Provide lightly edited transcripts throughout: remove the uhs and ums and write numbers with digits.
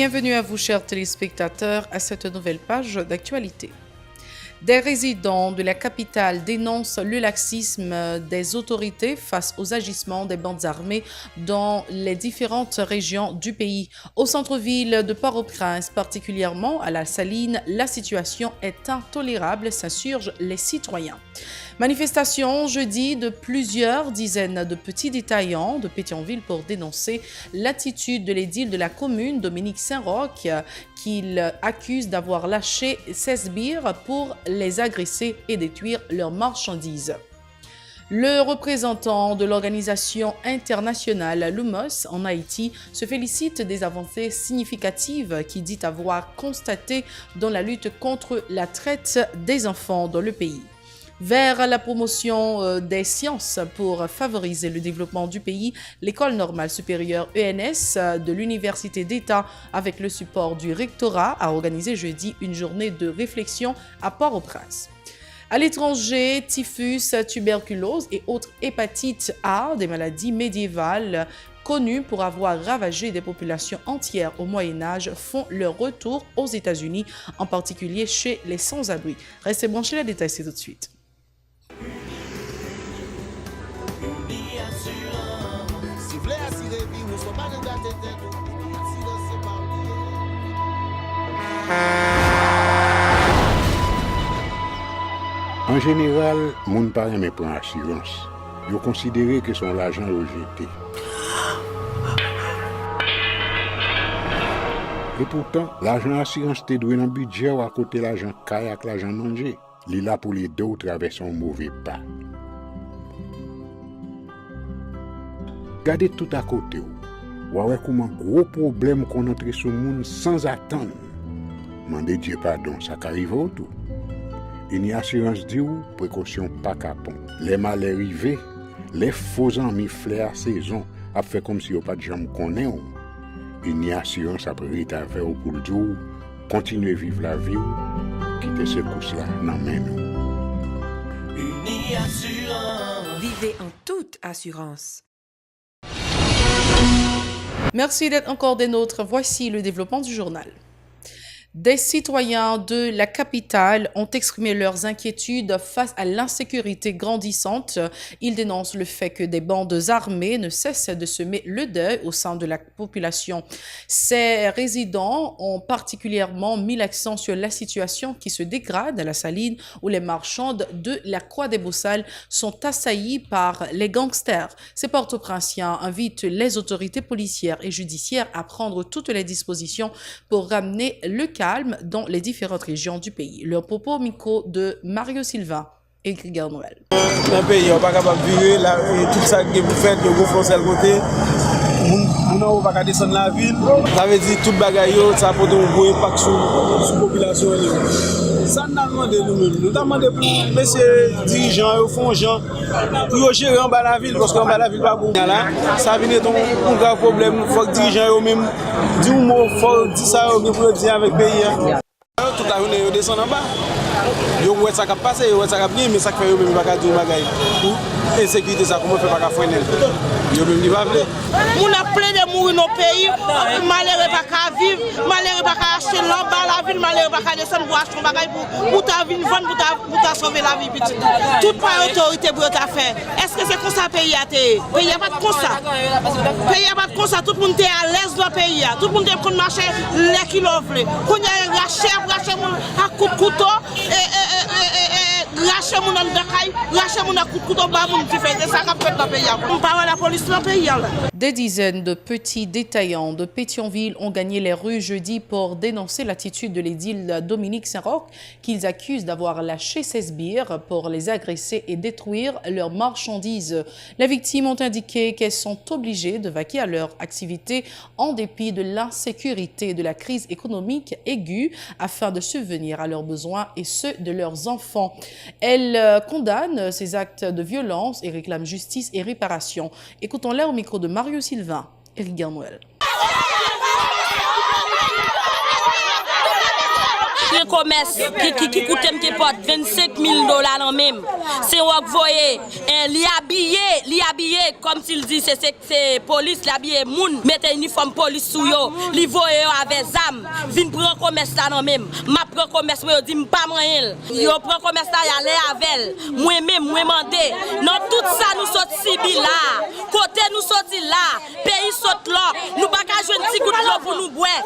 Bienvenue à vous, chers téléspectateurs, à cette nouvelle page d'actualité. Des résidents de la capitale dénoncent le laxisme des autorités face aux agissements des bandes armées dans les différentes régions du pays. Au centre-ville de Port-au-Prince, particulièrement à la Saline, la situation est intolérable, s'insurgent les citoyens. Manifestation jeudi de plusieurs dizaines de petits détaillants de Pétionville pour dénoncer l'attitude de l'édile de la commune, Dominique Saint-Roch, qu'il accuse d'avoir lâché ses sbires pour les agresser et détruire leurs marchandises. Le représentant de l'organisation internationale Lumos en Haïti se félicite des avancées significatives qu'il dit avoir constatées dans la lutte contre la traite des enfants dans le pays. Vers la promotion des sciences pour favoriser le développement du pays, l'École normale supérieure ENS de l'Université d'État, avec le support du rectorat, a organisé jeudi une journée de réflexion à Port-au-Prince. À l'étranger, typhus, tuberculose et autres hépatites A, des maladies médiévales connues pour avoir ravagé des populations entières au Moyen-Âge, font leur retour aux États-Unis, en particulier chez les sans-abri. Restez branchés, les détails, c'est tout de suite. En général, moun pa reme pran assurance. Yo considéré que son l'argent rejeté. Et pourtant, l'argent assurance te doué dans budget ou à côté l'argent caille avec l'argent mangé. Li là pour les deux ou traverser un mauvais pas. Gardez tout à côté ou. Ouais comment gros problème qu'on entre sur monde sans attendre. Mandez Dieu pardon, ça qu'arrive autour. Une assurance dit ou précaution pas capon. Les malheurs arrivés, les faux amis flair saison a fait comme si on pas de jambe connaît ou. Une assurance après rétaver au pour dire continuer vivre la vie ou quitter ce course là nan men nous. Uni Assurance. Vivez en toute assurance. Merci d'être encore des nôtres. Voici le développement du journal. Des citoyens de la capitale ont exprimé leurs inquiétudes face à l'insécurité grandissante. Ils dénoncent le fait que des bandes armées ne cessent de semer le deuil au sein de la population. Ces résidents ont particulièrement mis l'accent sur la situation qui se dégrade à la Saline, où les marchandes de la Croix-des-Bossales sont assaillis par les gangsters. Ces Port-au-Prinsiens invitent les autorités policières et judiciaires à prendre toutes les dispositions pour ramener le calme dans les différentes régions du pays. Leur propos au micro de Mario Silva et Grigard Noël. Dans le pays, on n'est pas capable de vivre tout ça que vous faites, de vous foncer le côté. On n'a pas descendre la ville. Ça veut dire tout le bagaille, ça a un gros impact sur la population. Ça nous a demandé nous-mêmes. Nous avons demandé pour messieurs dirigeants, fonds gens, pour gérer en bas la ville, parce qu'en bas la ville, pas bon. Ça vient un grave problème. Il faut que les dirigeants eux-mêmes disent il faut dire ça pour dire avec le pays. Toute la journée, ils descendent en bas. Yo ouais ça qui passe, yo ouais ça qui bien, mais ça fait yo même pas dire bagaille. Pour insécurité ça comment fait pas freiner. Yo même dit pas vle. On a plein de mourir dans pays, malheureux pas qu'à vivre, malheureux pas qu'à acheter l'en bas la ville, malheureux pas qu'à descendre pour acheter bagaille pour ta vie vendre pour ta sauver la vie petite. Toute pas autorité pour ta faire. Est-ce que c'est comme ça pays a été? Pays a pas de comme ça. Pays a pas de comme ça, tout le monde est à l'aise dans le pays. Tout le monde est pour marcher les kilos vle. Qu'on a racheter à coup de couteau lâcher mon andakaï, lâcher mon couteau bas mon qui fait ça qu'a fait dans le pays. On parle la police dans le pays là. Des dizaines de petits détaillants de Pétionville ont gagné les rues jeudi pour dénoncer l'attitude de l'édile Dominique Saint-Roch qu'ils accusent d'avoir lâché ses sbires pour les agresser et détruire leurs marchandises. Les victimes ont indiqué qu'elles sont obligées de vaquer à leur activité en dépit de l'insécurité et de la crise économique aiguë afin de subvenir à leurs besoins et ceux de leurs enfants. Elles condamnent ces actes de violence et réclament justice et réparation. Écoutons-les au micro de Mario Silva et Grigard Noël. un commerce qui coûte qui porte 25 000 $ en même. C'est vous voyez, li habillé comme s'il dit c'est police, l'habillé moun, mettez uniforme police sous yo, li voye avec zam, vin prend commerce là non même. Ma prend commerce moi dit pas moyen. Yo prend commerce là y aller avec moi même moi mandé. Non tout ça nous sorti bi là. Côté nous sorti là, pays saute là. Nous pas ka joindre petit goutte l'eau pour nous boire.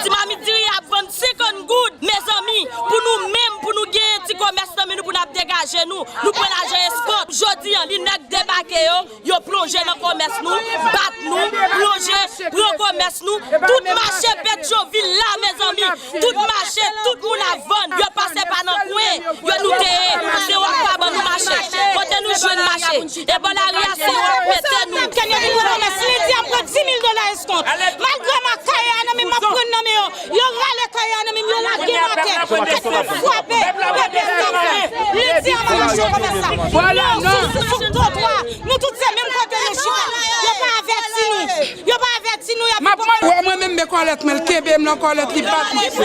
Si mami dit y a 50 gouttes mes amis pour nous même pour nous gagner petit commerce mais nous pour nous dégager nous prenons l'argent escompte. Jodi li nèg débarquer yo plonger dans commerce nous, battre nous, plonger prend commerce nous. Tout marché Pétionville là mes amis, tout marché tout moun a vendre, yo passer par dans coin, yo nous téye, c'est pas bon marché. Côté nous joindre marché. Et bon la ria c'est péter nous. Kenya ni commerce li dit après 10 000 $ escompte. Malgré ma kaya na mi ma prendre na mi yo rale kaya na mi yo la genote. Frapper. Li dit on va marcher comme ça. Voilà non. Nous tous ces mêmes côté nous chita. Yo pas averti nous. Yo pas averti nous. Moi même me collecte mais le kebe me collecte li pas. Yo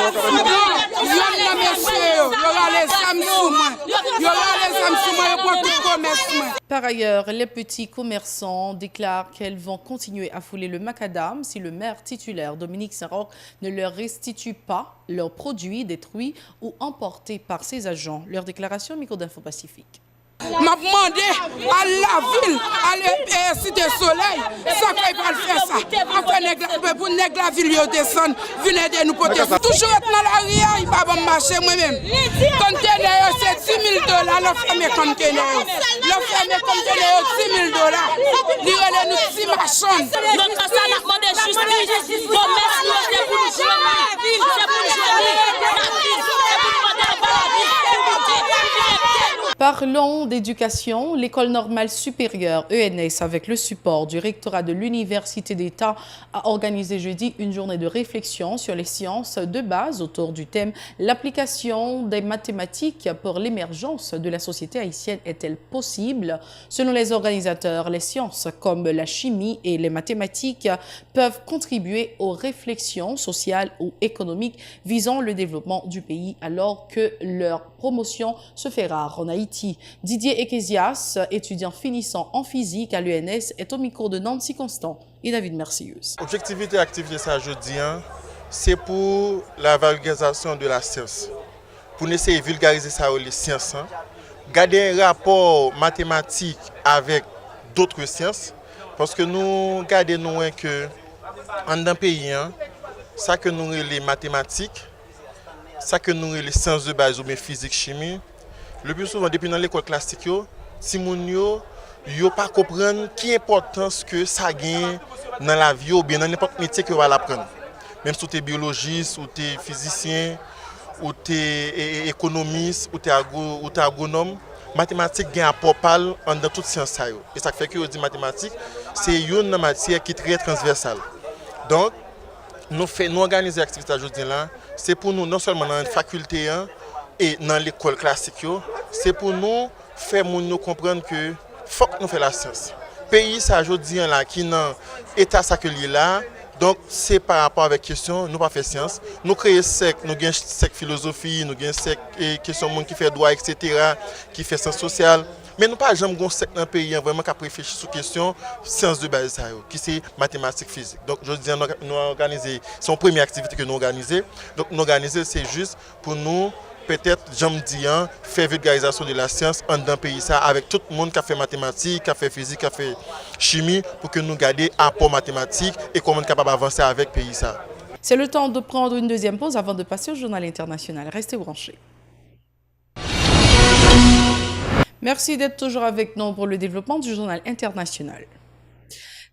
na monsieur yo les Samsung moi. Yo les Samsung moi pour tout commerce moi. Par ailleurs, les petits commerçants déclarent qu'elles vont continuer à fouler le macadam si le maire titulaire Dominique Saint-Roch ne leur restitue pas leurs produits détruits ou emportés par ses agents. Leur déclaration, micro d'Info Pacifique. M'a demandé à la ville, à la Cité Soleil, ça fait pas le faire ça. Enfin, pour nègre la ville, descendre, venez aider nous porter. Toujours être dans la rue, il va pas marcher moi-même. Conteneur, c'est 10 000 $. Le fermer conteneur. Le fermer conteneur, 10 000 $. Il relève nous petits marchands. Donc ça, on a demandé justice. Commerce, c'est pour nous joindre. C'est pour nous joindre. Parlons d'éducation. L'École normale supérieure ENS, avec le support du rectorat de l'Université d'État, a organisé jeudi une journée de réflexion sur les sciences de base autour du thème « L'application des mathématiques pour l'émergence de la société haïtienne est-elle possible ?» Selon les organisateurs, les sciences comme la chimie et les mathématiques peuvent contribuer aux réflexions sociales ou économiques visant le développement du pays alors que leur promotion se fait rare en Haïti. Didier Ekésias, étudiant finissant en physique à l'UNS, est au micro de Nancy Constant et David Mercieuse. Objectivité et activité ça jeudi, c'est pour la vulgarisation de la science. Pour essayer de vulgariser ça les sciences, garder un rapport mathématique avec d'autres sciences, parce que nous gardons que en un pays, ça que nous les mathématiques, ça que nous les sciences de base ou bien physique, chimie. Le plus souvent, depuis dans l'école classique, si moun yo pas comprendre qui importance que ça gagne dans la vie ou bien dans n'importe métier que va l'apprendre. Même si tu es biologiste ou tu es physicien ou tu es économiste ou tu es agronome, mathématiques gagne apport pal dans toute science ça yo. Et ça fait que dit mathématiques, c'est une matière qui est très transversale. Donc nous organiser l'activité aujourd'hui là, c'est pour nous non seulement dans une faculté et dans l'école classique, c'est pour nous faire nous comprendre que faut que nous fassions la science. Pays ça aujourd'hui là qui dans état ça que là, donc c'est par rapport avec question nous pas faire science, nous créer sec, nous gain sec philosophie, nous gain sec et question monde qui fait droit etc., qui fait sciences sociales. Mais nous pas jamais gon sec dans pays vraiment qui réfléchir sur question sciences de base ça qui c'est mathématiques physique. Donc je dis nous organiser, c'est une première activité que nous organiser. Donc nous organiser c'est juste pour nous peut-être, j'aime dire, faire vulgarisation de la science en d'un pays ça avec tout le monde qui a fait mathématiques, qui a fait physique, qui a fait chimie pour que nous gardions apport mathématique et comment on est capable d'avancer avec le pays ça. C'est le temps de prendre une deuxième pause avant de passer au journal international. Restez branchés. Merci d'être toujours avec nous pour le développement du journal international.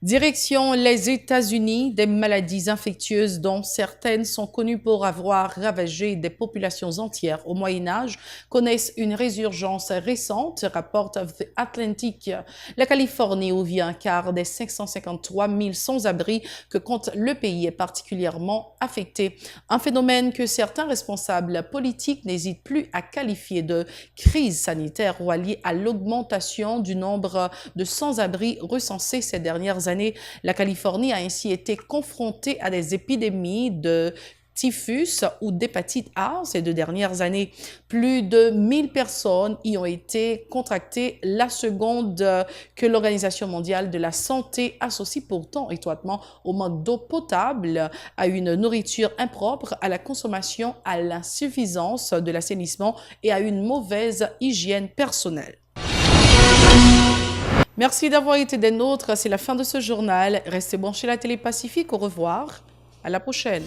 Direction les États-Unis, des maladies infectieuses dont certaines sont connues pour avoir ravagé des populations entières au Moyen-Âge connaissent une résurgence récente, rapporte The Atlantic. La Californie, où vit un quart des 553 000 sans-abri que compte le pays, est particulièrement affecté. Un phénomène que certains responsables politiques n'hésitent plus à qualifier de crise sanitaire ou alliée à l'augmentation du nombre de sans-abri recensés ces dernières années. La Californie a ainsi été confrontée à des épidémies de typhus ou d'hépatite A ces 2 dernières années. Plus de 1000 personnes y ont été contractées, la seconde que l'Organisation mondiale de la santé associe pourtant étroitement au manque d'eau potable, à une nourriture impropre, à la consommation, à l'insuffisance de l'assainissement et à une mauvaise hygiène personnelle. Merci d'avoir été des nôtres. C'est la fin de ce journal. Restez branchés à la télé Pacifique. Au revoir. À la prochaine.